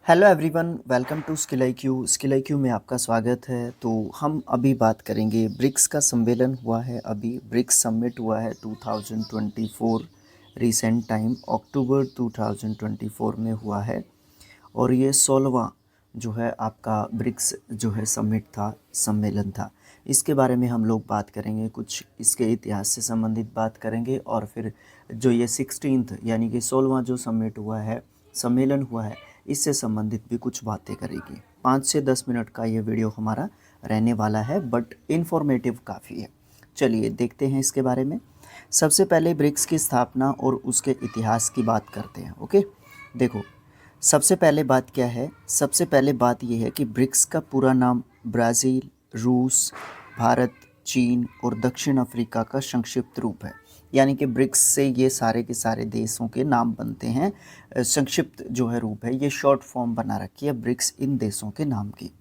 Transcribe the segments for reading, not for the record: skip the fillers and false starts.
Hello everyone, welcome to Skill I Q में आपका स्वागत है। तो हम अभी बात करेंगे ब्रिक्स का सम्मेलन हुआ है। अभी ब्रिक्स समिट हुआ है 2024 रिसेंट टाइम अक्टूबर 2024 में हुआ है। और ये 16वां जो है आपका ब्रिक्स जो है समिट था, सम्मेलन था। इसके बारे में हम लोग बात करेंगे, कुछ इसके इतिहास से संबंधित बात करेंगे और फिर जो ये 16th यानी कि 16वां जो समिट हुआ है, सम्मेलन हुआ है, इससे संबंधित भी कुछ बातें करेंगे। 5 से 10 मिनट का ये वीडियो हमारा रहने वाला है, बट इन्फॉर्मेटिव काफ़ी है। चलिए देखते हैं इसके बारे में। सबसे पहले ब्रिक्स की स्थापना और उसके इतिहास की बात करते हैं। ओके, देखो, सबसे पहले बात क्या है? सबसे पहले बात यह है कि ब्रिक्स का पूरा नाम ब्राज़ील, रूस, भारत, चीन और दक्षिण अफ्रीका का संक्षिप्त रूप है। यानी कि ब्रिक्स से ये सारे के सारे देशों के नाम बनते हैं। संक्षिप्त जो है रूप है, ये शॉर्ट फॉर्म बना रखी है ब्रिक्स इन देशों के नाम की।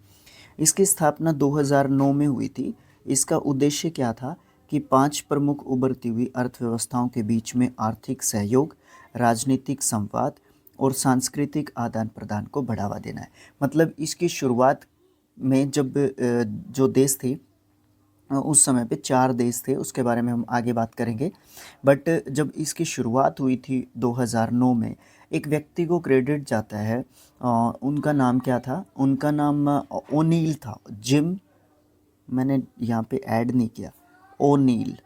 इसकी स्थापना 2009 में हुई थी। इसका उद्देश्य क्या था कि 5 प्रमुख उभरती हुई अर्थव्यवस्थाओं के बीच में आर्थिक सहयोग, राजनीतिक संवाद और सांस्कृतिक आदान प्रदान को बढ़ावा देना है। मतलब इसकी शुरुआत में जब जो देश थे, उस समय पे 4 देश थे, उसके बारे में हम आगे बात करेंगे। बट जब इसकी शुरुआत हुई थी 2009 में, एक व्यक्ति को क्रेडिट जाता है। उनका नाम क्या था? उनका नाम ओनील था। जिम, मैंने यहाँ पे ऐड नहीं किया, ओनील,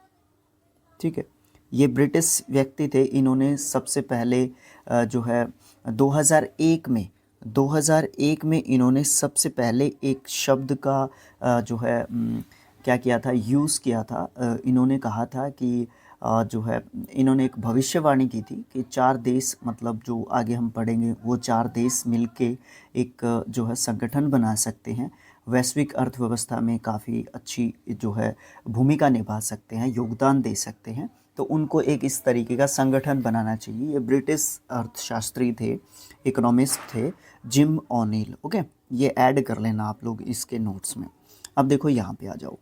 ठीक है। ये ब्रिटिश व्यक्ति थे। इन्होंने सबसे पहले जो है 2001 में इन्होंने सबसे पहले एक शब्द का जो है क्या किया था, यूज़ किया था। इन्होंने कहा था कि जो है इन्होंने एक भविष्यवाणी की थी कि 4 देश, मतलब जो आगे हम पढ़ेंगे, वो 4 देश मिलके एक जो है संगठन बना सकते हैं, वैश्विक अर्थव्यवस्था में काफ़ी अच्छी जो है भूमिका निभा सकते हैं, योगदान दे सकते हैं। तो उनको एक इस तरीके का संगठन बनाना चाहिए। ये ब्रिटिश अर्थशास्त्री थे, इकोनॉमिस्ट थे, जिम ओनील। ओके, ये ऐड कर लेना आप लोग इसके नोट्स में। अब देखो यहाँ पे आ जाओ,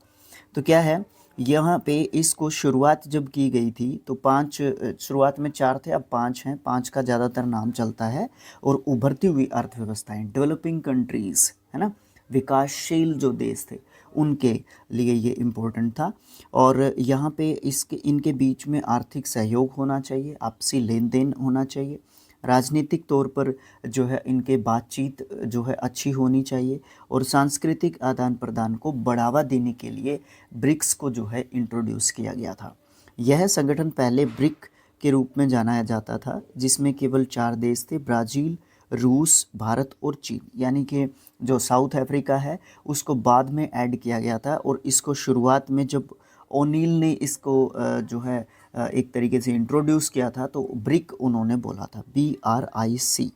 तो क्या है यहाँ पे, इसको शुरुआत जब की गई थी तो 5, शुरुआत में 4 थे, अब 5 हैं। 5 का ज़्यादातर नाम चलता है। और उभरती हुई अर्थव्यवस्थाएं, डेवलपिंग कंट्रीज़, है ना, विकासशील जो देश थे, उनके लिए ये इम्पोर्टेंट था। और यहाँ पे इसके इनके बीच में आर्थिक सहयोग होना चाहिए, आपसी लेन देन होना चाहिए, राजनीतिक तौर पर जो है इनके बातचीत जो है अच्छी होनी चाहिए, और सांस्कृतिक आदान प्रदान को बढ़ावा देने के लिए ब्रिक्स को जो है इंट्रोड्यूस किया गया था। यह संगठन पहले ब्रिक के रूप में जाना जाता था, जिसमें केवल 4 देश थे, ब्राज़ील, रूस, भारत और चीन। यानी कि जो साउथ अफ्रीका है उसको बाद में ऐड किया गया था। और इसको शुरुआत में जब ओनील ने इसको जो है एक तरीके से इंट्रोड्यूस किया था, तो ब्रिक उन्होंने बोला था, BRIC।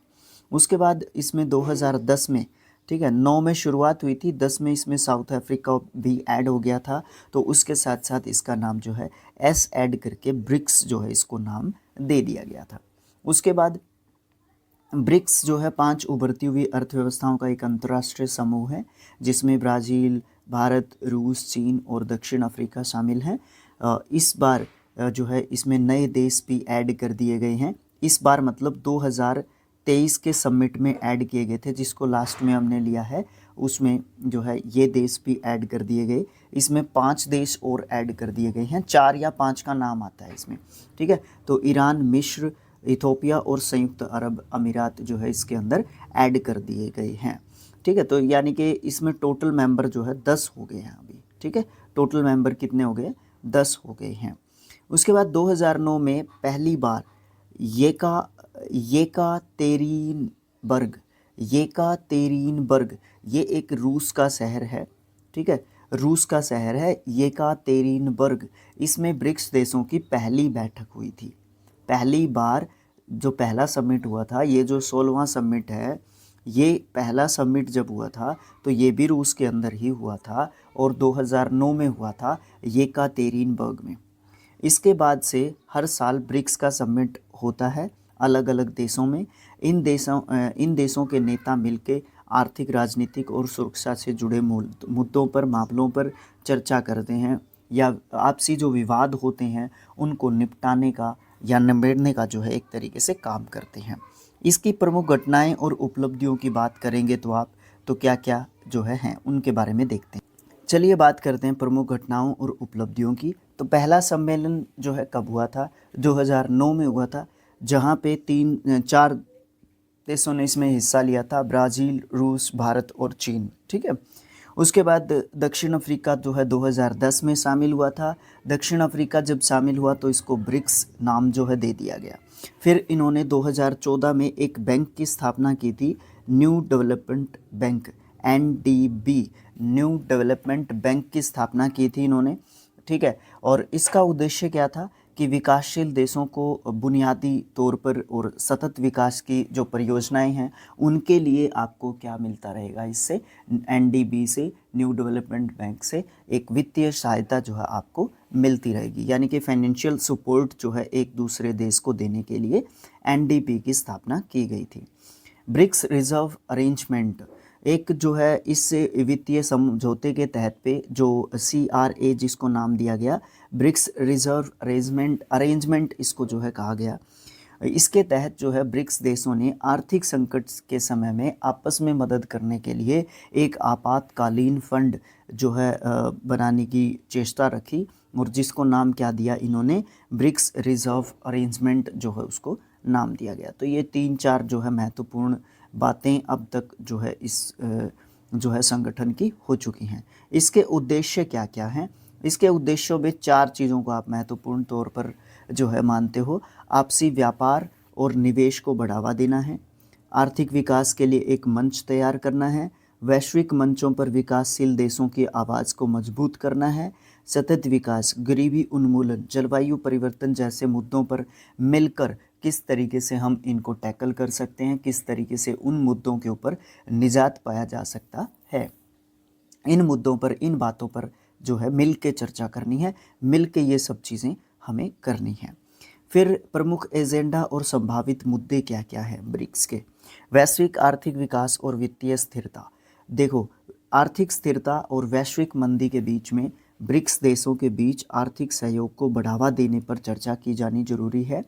उसके बाद इसमें 2010 में, ठीक है, 9 में शुरुआत हुई थी, 10 में इसमें साउथ अफ्रीका भी ऐड हो गया था। तो उसके साथ साथ इसका नाम जो है S ऐड करके ब्रिक्स जो है इसको नाम दे दिया गया था। उसके बाद ब्रिक्स जो है 5 उभरती हुई अर्थव्यवस्थाओं का एक अंतर्राष्ट्रीय समूह है, जिसमें ब्राज़ील, भारत, रूस, चीन और दक्षिण अफ्रीका शामिल हैं। इस बार जो है इसमें नए देश भी ऐड कर दिए गए हैं। इस बार मतलब 2023 के समिट में ऐड किए गए थे, जिसको लास्ट में हमने लिया है, उसमें जो है ये देश भी ऐड कर दिए गए। इसमें 5 देश और ऐड कर दिए गए हैं, 4 या 5 का नाम आता है इसमें, ठीक है। तो ईरान, मिस्र, इथोपिया और संयुक्त अरब अमीरात जो है इसके अंदर ऐड कर दिए गए हैं, ठीक है। तो यानी कि इसमें टोटल मेंबर जो है 10 हो गए हैं अभी, ठीक है। टोटल मेंबर कितने हो गए? 10 हो गए हैं। उसके बाद 2009 में पहली बार येकातेरिनबर्ग, येकातेरिनबर्ग, ये एक रूस का शहर है, ठीक है, रूस का शहर है येकातेरिनबर्ग। इसमें ब्रिक्स देशों की पहली बैठक हुई थी। पहली बार जो पहला समिट हुआ था, ये जो 16वां समिट है, ये पहला समिट जब हुआ था तो ये भी रूस के अंदर ही हुआ था, और 2009 में हुआ था येकातेरिनबर्ग में। इसके बाद से हर साल ब्रिक्स का समिट होता है अलग अलग देशों में। इन देशों के नेता मिलके आर्थिक, राजनीतिक और सुरक्षा से जुड़े मुद्दों पर, मामलों पर चर्चा करते हैं, या आपसी जो विवाद होते हैं उनको निपटाने का या निबेड़ने का जो है एक तरीके से काम करते हैं। इसकी प्रमुख घटनाएं और उपलब्धियों की बात करेंगे तो आप तो क्या क्या जो है हैं उनके बारे में देखते हैं। चलिए बात करते हैं प्रमुख घटनाओं और उपलब्धियों की। तो पहला सम्मेलन जो है कब हुआ था? 2009 में हुआ था, जहाँ पे चार देशों ने इसमें हिस्सा लिया था, ब्राज़ील, रूस, भारत और चीन। ठीक है। उसके बाद दक्षिण अफ्रीका जो है 2010 में शामिल हुआ था। दक्षिण अफ्रीका जब शामिल हुआ तो इसको ब्रिक्स नाम जो है दे दिया गया। फिर इन्होंने 2014 में एक बैंक की स्थापना की थी, new development bank, NDB, new development bank की स्थापना की थी इन्होंने। ठीक है। और इसका उद्देश्य क्या था कि विकासशील देशों को बुनियादी तौर पर और सतत विकास की जो परियोजनाएं हैं उनके लिए आपको क्या मिलता रहेगा इससे, NDB से, न्यू डेवलपमेंट बैंक से एक वित्तीय सहायता जो है आपको मिलती रहेगी। यानी कि फाइनेंशियल सपोर्ट जो है एक दूसरे देश को देने के लिए NDB की स्थापना की गई थी। ब्रिक्स रिजर्व अरेंजमेंट एक जो है इस वित्तीय समझौते के तहत पे जो CRA जिसको नाम दिया गया, ब्रिक्स रिजर्व अरेंजमेंट इसको जो है कहा गया। इसके तहत जो है ब्रिक्स देशों ने आर्थिक संकट के समय में आपस में मदद करने के लिए एक आपातकालीन फंड जो है बनाने की चेष्टा रखी, और जिसको नाम क्या दिया इन्होंने, ब्रिक्स रिजर्व अरेंजमेंट जो है उसको नाम दिया गया। तो ये 3-4 जो है महत्वपूर्ण बातें अब तक जो है इस जो है संगठन की हो चुकी हैं। इसके उद्देश्य क्या क्या हैं? इसके उद्देश्यों में 4 चीज़ों को आप महत्वपूर्ण तौर पर जो है मानते हो। आपसी व्यापार और निवेश को बढ़ावा देना है, आर्थिक विकास के लिए एक मंच तैयार करना है, वैश्विक मंचों पर विकासशील देशों की आवाज़ को मजबूत करना है, सतत विकास, गरीबी उन्मूलन, जलवायु परिवर्तन जैसे मुद्दों पर मिलकर किस तरीके से हम इनको टैकल कर सकते हैं, किस तरीके से उन मुद्दों के ऊपर निजात पाया जा सकता है। इन मुद्दों पर, इन बातों पर जो है मिल के चर्चा करनी है, मिल के ये सब चीज़ें हमें करनी है। फिर प्रमुख एजेंडा और संभावित मुद्दे क्या क्या हैं ब्रिक्स के? वैश्विक आर्थिक विकास और वित्तीय स्थिरता। देखो, आर्थिक स्थिरता और वैश्विक मंदी के बीच में ब्रिक्स देशों के बीच आर्थिक सहयोग को बढ़ावा देने पर चर्चा की जानी जरूरी है।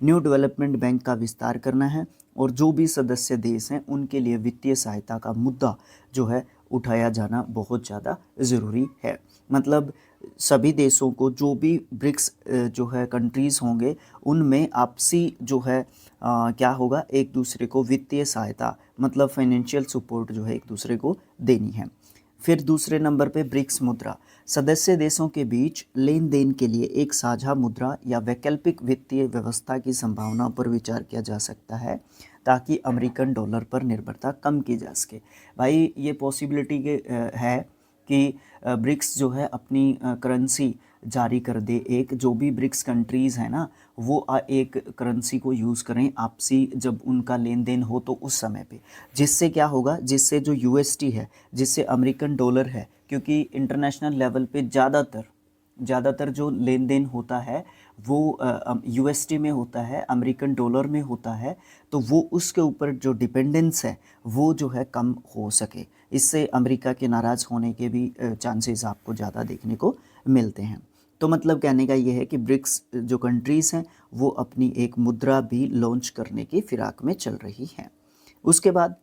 न्यू डेवलपमेंट बैंक का विस्तार करना है, और जो भी सदस्य देश हैं उनके लिए वित्तीय सहायता का मुद्दा जो है उठाया जाना बहुत ज़्यादा ज़रूरी है। मतलब सभी देशों को, जो भी ब्रिक्स जो है कंट्रीज़ होंगे, उनमें आपसी जो है क्या होगा, एक दूसरे को वित्तीय सहायता मतलब फाइनेंशियल सपोर्ट जो है एक दूसरे को देनी है। फिर दूसरे नंबर पे ब्रिक्स मुद्रा, सदस्य देशों के बीच लेन देन के लिए एक साझा मुद्रा या वैकल्पिक वित्तीय व्यवस्था की संभावना पर विचार किया जा सकता है, ताकि अमेरिकन डॉलर पर निर्भरता कम की जा सके। भाई ये पॉसिबिलिटी के है कि ब्रिक्स जो है अपनी करेंसी जारी कर दे, एक जो भी ब्रिक्स कंट्रीज़ हैं ना वो एक करेंसी को यूज़ करें आपसी जब उनका लेन देन हो तो उस समय पे, जिससे क्या होगा, जिससे जो USD है, जिससे अमेरिकन डॉलर है, क्योंकि इंटरनेशनल लेवल पे ज़्यादातर जो लेन देन होता है वो USD में होता है, अमेरिकन डॉलर में होता है, तो वो उसके ऊपर जो डिपेंडेंस है वो जो है कम हो सके। इससे अमेरिका के नाराज़ होने के भी चांसेस आपको ज़्यादा देखने को मिलते हैं। तो मतलब कहने का ये है कि ब्रिक्स जो कंट्रीज़ हैं वो अपनी एक मुद्रा भी लॉन्च करने की फिराक में चल रही हैं। उसके बाद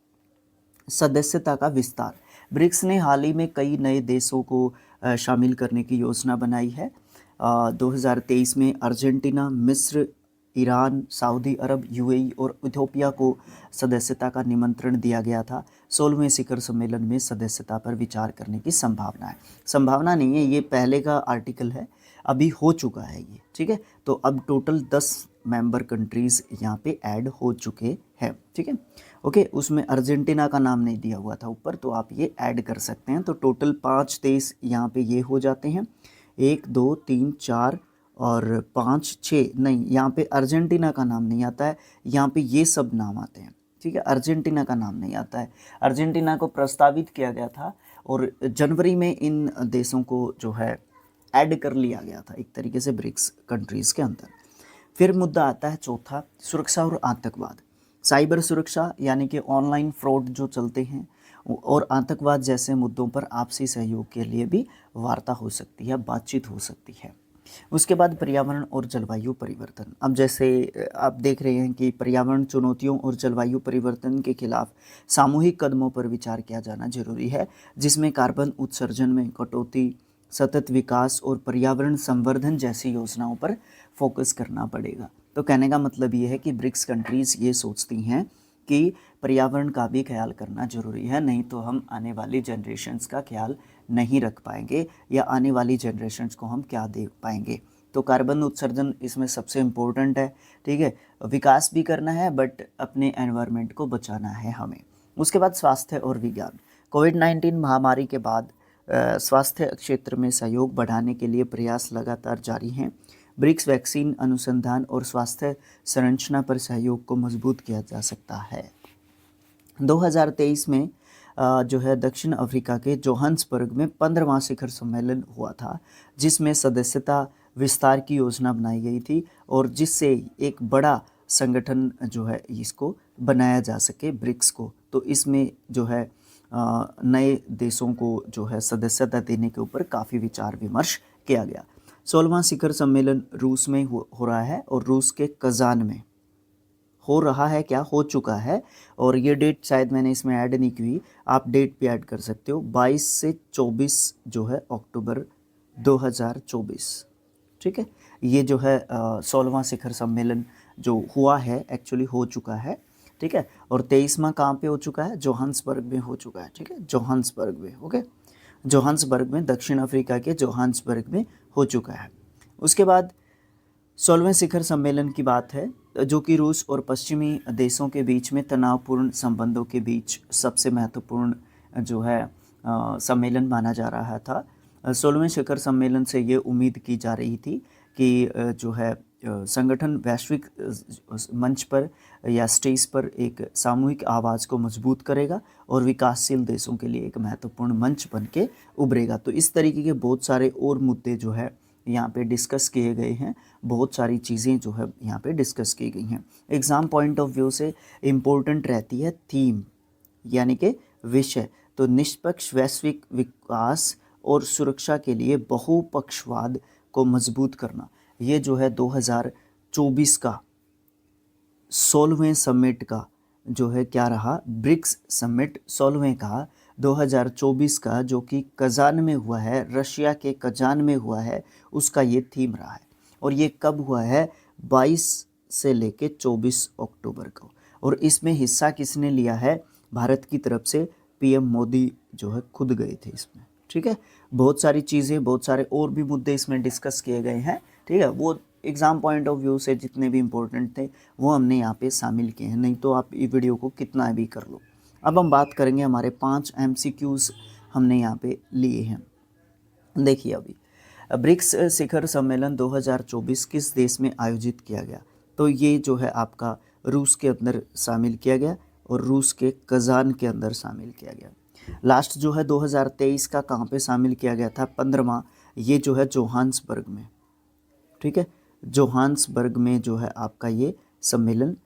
सदस्यता का विस्तार। ब्रिक्स ने हाल ही में कई नए देशों को शामिल करने की योजना बनाई है। 2023 में अर्जेंटीना, मिस्र, ईरान, सऊदी अरब, UAE और इथियोपिया को सदस्यता का निमंत्रण दिया गया था। 16वें शिखर सम्मेलन में सदस्यता पर विचार करने की संभावना है। संभावना नहीं है, ये पहले का आर्टिकल है, अभी हो चुका है ये। ठीक है, तो अब टोटल 10 मेंबर कंट्रीज़ यहाँ पे ऐड हो चुके हैं। ठीक है, ओके। उसमें अर्जेंटीना का नाम नहीं दिया हुआ था ऊपर, तो आप ये ऐड कर सकते हैं। तो टोटल 5 देश यहाँ पे ये हो जाते हैं, 1 2 3 4 और 5 6। नहीं, यहाँ पे अर्जेंटीना का नाम नहीं आता है, यहाँ पे ये सब नाम आते हैं। ठीक है, अर्जेंटीना का नाम नहीं आता है। अर्जेंटीना को प्रस्तावित किया गया था और जनवरी में इन देशों को जो है ऐड कर लिया गया था एक तरीके से ब्रिक्स कंट्रीज़ के अंदर। फिर मुद्दा आता है चौथा, सुरक्षा और आतंकवाद। साइबर सुरक्षा यानी कि ऑनलाइन फ्रॉड जो चलते हैं, और आतंकवाद जैसे मुद्दों पर आपसी सहयोग के लिए भी वार्ता हो सकती है, बातचीत हो सकती है। उसके बाद पर्यावरण और जलवायु परिवर्तन। अब जैसे आप देख रहे हैं कि पर्यावरण चुनौतियों और जलवायु परिवर्तन के खिलाफ सामूहिक कदमों पर विचार किया जाना जरूरी है, जिसमें कार्बन उत्सर्जन में कटौती, सतत विकास और पर्यावरण संवर्धन जैसी योजनाओं पर फोकस करना पड़ेगा। तो कहने का मतलब ये है कि ब्रिक्स कंट्रीज़ ये सोचती हैं कि पर्यावरण का भी ख्याल करना ज़रूरी है, नहीं तो हम आने वाली जनरेशन्स का ख्याल नहीं रख पाएंगे, या आने वाली जनरेशन्स को हम क्या दे पाएंगे। तो कार्बन उत्सर्जन इसमें सबसे इम्पोर्टेंट है, ठीक है। विकास भी करना है बट अपने एनवायरनमेंट को बचाना है हमें। उसके बाद स्वास्थ्य और विज्ञान। कोविड-19 महामारी के बाद स्वास्थ्य क्षेत्र में सहयोग बढ़ाने के लिए प्रयास लगातार जारी हैं। ब्रिक्स वैक्सीन अनुसंधान और स्वास्थ्य संरचना पर सहयोग को मजबूत किया जा सकता है। 2023 में जो है दक्षिण अफ्रीका के जोहान्सबर्ग में 15वां शिखर सम्मेलन हुआ था, जिसमें सदस्यता विस्तार की योजना बनाई गई थी और जिससे एक बड़ा संगठन जो है इसको बनाया जा सके, ब्रिक्स को। तो इसमें जो है नए देशों को जो है सदस्यता देने के ऊपर काफ़ी विचार विमर्श किया गया। 16वां शिखर सम्मेलन रूस में हो रहा है और रूस के कजान में हो रहा है, क्या हो चुका है, और ये डेट शायद मैंने इसमें ऐड नहीं की हुई, आप डेट पे ऐड कर सकते हो। 22 से 24 जो है अक्टूबर 2024, ठीक है। ये जो है 16वां शिखर सम्मेलन जो हुआ है एक्चुअली हो चुका है, ठीक है। और 23वां कहाँ पे हो चुका है? जोहान्सबर्ग में हो चुका है, ठीक है, जोहान्सबर्ग में, ओके। जोहान्सबर्ग में, दक्षिण अफ्रीका के जोहान्सबर्ग में हो चुका है। उसके बाद 16वें शिखर सम्मेलन की बात है, जो कि रूस और पश्चिमी देशों के बीच में तनावपूर्ण संबंधों के बीच सबसे महत्वपूर्ण जो है सम्मेलन माना जा रहा था। 16वें शिखर सम्मेलन से ये उम्मीद की जा रही थी कि जो है संगठन वैश्विक मंच पर या स्टेज पर एक सामूहिक आवाज़ को मजबूत करेगा और विकासशील देशों के लिए एक महत्वपूर्ण मंच बन के उभरेगा। तो इस तरीके के बहुत सारे और मुद्दे जो है यहाँ पे डिस्कस किए गए हैं, बहुत सारी चीज़ें जो है यहाँ पे डिस्कस की गई हैं। एग्ज़ाम पॉइंट ऑफ व्यू से इम्पोर्टेंट रहती है थीम, यानी कि विषय। तो निष्पक्ष वैश्विक विकास और सुरक्षा के लिए बहुपक्षवाद को मजबूत करना, ये जो है 2024 का 16वें समिट का जो है क्या रहा, ब्रिक्स समिट 16वें का 2024 का, जो कि कजान में हुआ है, रशिया के कजान में हुआ है, उसका ये थीम रहा है। और ये कब हुआ है? 22 से लेके 24 अक्टूबर को। और इसमें हिस्सा किसने लिया है? भारत की तरफ से पीएम मोदी जो है खुद गए थे इसमें, ठीक है। बहुत सारी चीज़ें, बहुत सारे और भी मुद्दे इसमें डिस्कस किए गए हैं, ठीक है। वो एग्ज़ाम पॉइंट ऑफ व्यू से जितने भी इम्पोर्टेंट थे वो हमने यहाँ पे शामिल किए हैं, नहीं तो आप ये वीडियो को कितना भी कर लो। अब हम बात करेंगे, हमारे 5 MCQs हमने यहाँ पे लिए हैं। देखिए अभी ब्रिक्स शिखर सम्मेलन 2024 किस देश में आयोजित किया गया? तो ये जो है आपका रूस के अंदर शामिल किया गया और रूस के कजान के अंदर शामिल किया गया। लास्ट जो है 2023 का कहाँ पे शामिल किया गया था? 15वां, ये जो है जोहान्सबर्ग में, ठीक है। जोहान्सबर्ग में जो है आपका ये सम्मेलन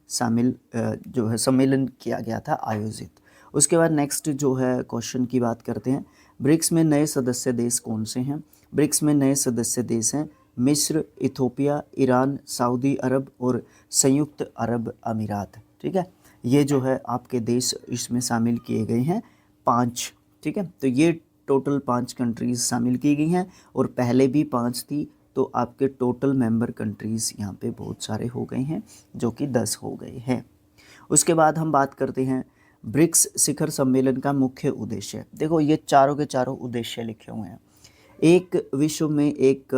जो है सम्मेलन किया गया था, आयोजित। उसके बाद नेक्स्ट जो है क्वेश्चन की बात करते हैं। ब्रिक्स में नए सदस्य देश कौन से हैं? ब्रिक्स में नए सदस्य देश हैं मिस्र, इथोपिया, ईरान, सऊदी अरब और संयुक्त अरब अमीरात, ठीक है। ये जो है आपके देश इसमें शामिल किए गए हैं 5, ठीक है। तो ये टोटल 5 कंट्रीज़ शामिल की गई हैं और पहले भी 5 थी, तो आपके टोटल मेंबर कंट्रीज़ यहाँ पे बहुत सारे हो गए हैं, जो कि 10 हो गए हैं। उसके बाद हम बात करते हैं ब्रिक्स शिखर सम्मेलन का मुख्य उद्देश्य। देखो ये चारों के चारों उद्देश्य लिखे हुए हैं। एक, विश्व में एक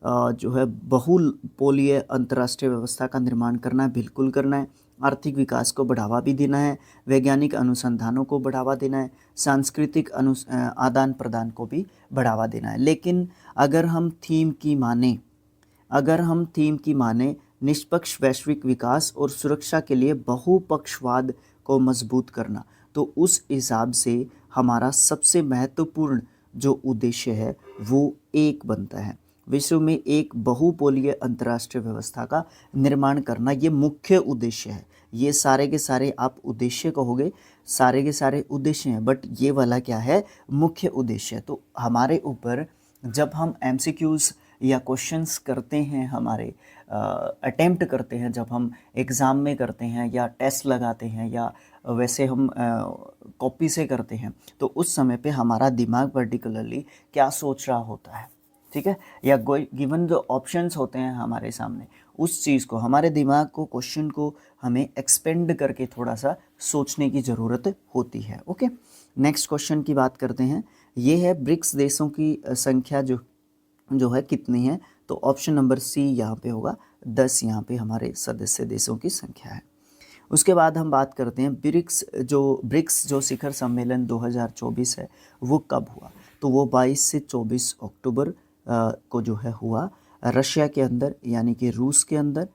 जो है बहुपोलीय अंतर्राष्ट्रीय व्यवस्था का निर्माण करना, बिल्कुल करना है। आर्थिक विकास को बढ़ावा भी देना है, वैज्ञानिक अनुसंधानों को बढ़ावा देना है, सांस्कृतिक आदान प्रदान को भी बढ़ावा देना है। लेकिन अगर हम थीम की माने निष्पक्ष वैश्विक विकास और सुरक्षा के लिए बहुपक्षवाद को मजबूत करना, तो उस हिसाब से हमारा सबसे महत्वपूर्ण जो उद्देश्य है वो एक बनता है, विश्व में एक बहुपोलीय अंतर्राष्ट्रीय व्यवस्था का निर्माण करना। ये मुख्य उद्देश्य है। ये सारे के सारे आप उद्देश्य कहोगे, सारे के सारे उद्देश्य हैं, बट ये वाला क्या है? मुख्य उद्देश्य। तो हमारे ऊपर जब हम MCQs या क्वेश्चंस करते हैं हमारे अटेम्प्ट करते हैं, जब हम एग्ज़ाम में करते हैं या टेस्ट लगाते हैं या वैसे हम कॉपी से करते हैं, तो उस समय पे हमारा दिमाग पर्टिकुलरली क्या सोच रहा होता है, ठीक है, या गिवन जो ऑप्शंस होते हैं हमारे सामने, उस चीज़ को, हमारे दिमाग को, क्वेश्चन को हमें एक्सपेंड करके थोड़ा सा सोचने की ज़रूरत होती है। ओके, नेक्स्ट क्वेश्चन की बात करते हैं। ये है ब्रिक्स देशों की संख्या जो है कितनी है, तो ऑप्शन नंबर सी यहाँ पे होगा, 10 यहाँ पे हमारे सदस्य देशों की संख्या है। उसके बाद हम बात करते हैं ब्रिक्स जो शिखर सम्मेलन 2024 है वो कब हुआ, तो वो 22 से 24 अक्टूबर को जो है हुआ रशिया के अंदर, यानी कि रूस के अंदर,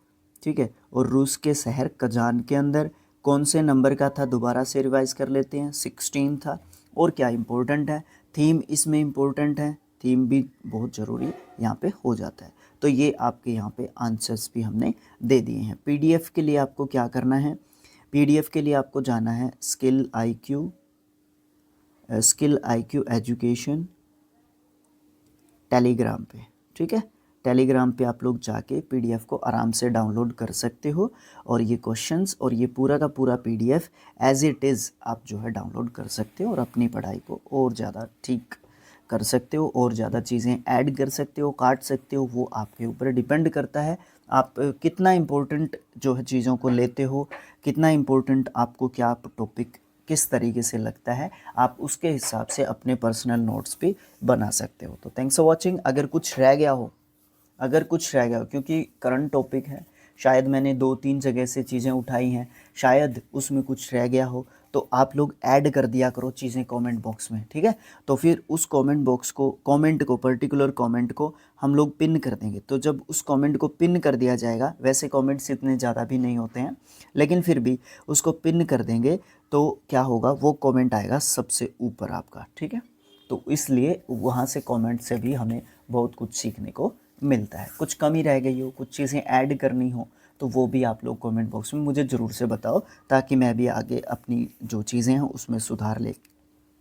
ठीक है, और रूस के शहर कजान के अंदर। कौन से नंबर का था, दोबारा से रिवाइज कर लेते हैं, 16 था। और क्या इम्पोर्टेंट है, थीम इसमें इम्पोर्टेंट है, थीम भी बहुत ज़रूरी यहाँ पे हो जाता है। तो ये आपके यहाँ पे आंसर्स भी हमने दे दिए हैं। पीडीएफ के लिए आपको क्या करना है, पीडीएफ के लिए आपको जाना है स्किल आईक्यू एजुकेशन टेलीग्राम पे, ठीक है, टेलीग्राम पे आप लोग जाके पीडीएफ को आराम से डाउनलोड कर सकते हो, और ये क्वेश्चंस और ये पूरा का पूरा पीडीएफ एज इट इज़ आप जो है डाउनलोड कर सकते हो और अपनी पढ़ाई को और ज़्यादा ठीक कर सकते हो, और ज़्यादा चीज़ें ऐड कर सकते हो, काट सकते हो, वो आपके ऊपर डिपेंड करता है आप कितना इम्पोर्टेंट जो है चीज़ों को लेते हो, कितना इम्पोर्टेंट आपको क्या टॉपिक किस तरीके से लगता है, आप उसके हिसाब से अपने पर्सनल नोट्स भी बना सकते हो। तो थैंक्स फॉर वॉचिंग। अगर कुछ रह गया हो, क्योंकि करंट टॉपिक है, शायद मैंने 2-3 जगह से चीज़ें उठाई हैं, शायद उसमें कुछ रह गया हो, तो आप लोग ऐड कर दिया करो चीज़ें कमेंट बॉक्स में, ठीक है। तो फिर उस पर्टिकुलर कमेंट को हम लोग पिन कर देंगे। तो जब उस कमेंट को पिन कर दिया जाएगा, वैसे कमेंट्स इतने ज़्यादा भी नहीं होते हैं, लेकिन फिर भी उसको पिन कर देंगे, तो क्या होगा, वो कमेंट आएगा सबसे ऊपर आपका, ठीक है। तो इसलिए वहाँ से कमेंट से भी हमें बहुत कुछ सीखने को मिलता है। कुछ कमी रह गई हो, कुछ चीज़ें ऐड करनी हो, तो वो भी आप लोग कमेंट बॉक्स में मुझे ज़रूर से बताओ, ताकि मैं भी आगे अपनी जो चीज़ें हैं उसमें सुधार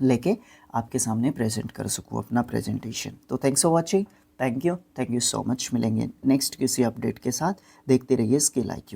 लेके आपके सामने प्रेजेंट कर सकूँ अपना प्रेजेंटेशन। तो thanks for watching, thank you so much. मिलेंगे नेक्स्ट किसी अपडेट के साथ, देखते रहिए स्किल आईक्यू।